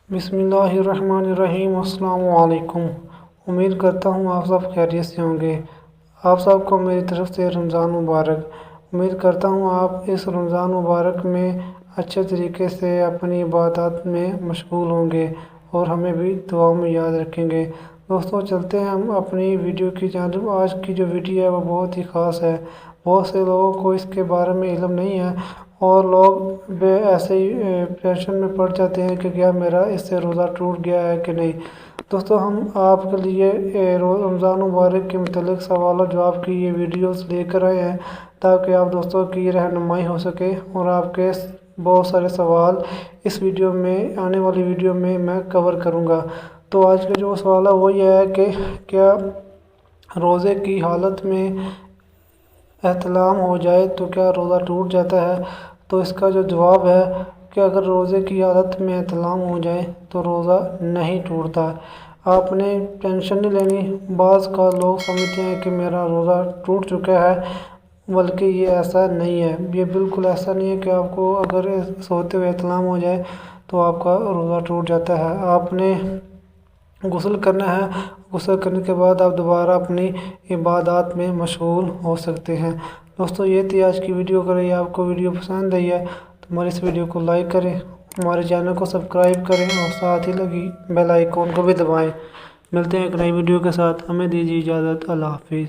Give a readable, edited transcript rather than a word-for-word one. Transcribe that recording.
بسم اللہ الرحمن الرحیم۔ السلام علیکم۔ امید کرتا ہوں آپ سب خیریت سے ہوں گے۔ آپ سب کو میری طرف سے رمضان مبارک۔ امید کرتا ہوں آپ اس رمضان مبارک میں اچھے طریقے سے اپنی عبادات میں مشغول ہوں گے اور ہمیں بھی دعاؤں میں یاد رکھیں گے۔ دوستوں، چلتے ہیں ہم اپنی ویڈیو کی جانب۔ آج کی جو ویڈیو ہے وہ بہت ہی خاص ہے۔ بہت سے لوگوں کو اس کے بارے میں علم نہیں ہے اور لوگ ایسے ہی ٹینشن میں پڑ جاتے ہیں کہ کیا میرا اس سے روزہ ٹوٹ گیا ہے کہ نہیں۔ دوستوں، ہم آپ کے لیے رمضان مبارک کے متعلق سوال و جواب کی یہ ویڈیوز لے کر آئے ہیں تاکہ آپ دوستوں کی رہنمائی ہو سکے اور آپ کے بہت سارے سوال اس ویڈیو میں آنے والی ویڈیو میں کور کروں گا۔ تو آج کا جو سوال ہے وہ یہ ہے کہ کیا روزے کی حالت میں احتلام ہو جائے تو کیا روزہ ٹوٹ جاتا ہے؟ تو اس کا جو جواب ہے کہ اگر روزے کی حالت میں احتلام ہو جائے تو روزہ نہیں ٹوٹتا۔ آپ نے ٹینشن نہیں لینی۔ بعض کا لوگ سمجھتے ہیں کہ میرا روزہ ٹوٹ چکا ہے، بلکہ یہ ایسا نہیں ہے۔ یہ بالکل ایسا نہیں ہے کہ آپ کو اگر سوتے ہوئے احتلام ہو جائے تو آپ کا روزہ ٹوٹ جاتا ہے۔ آپ نے غسل کرنا ہے۔ غسل کرنے کے بعد آپ دوبارہ اپنی عبادات میں مشغول ہو سکتے ہیں۔ دوستو، یہ تھی آج کی ویڈیو۔ اگر یہ آپ کو ویڈیو پسند آئی ہے تو ہماری اس ویڈیو کو لائک کریں، ہمارے چینل کو سبسکرائب کریں اور ساتھ ہی لگی بیل آئیکن کو بھی دبائیں۔ ملتے ہیں ایک نئی ویڈیو کے ساتھ۔ ہمیں دیجیے اجازت۔ اللہ حافظ۔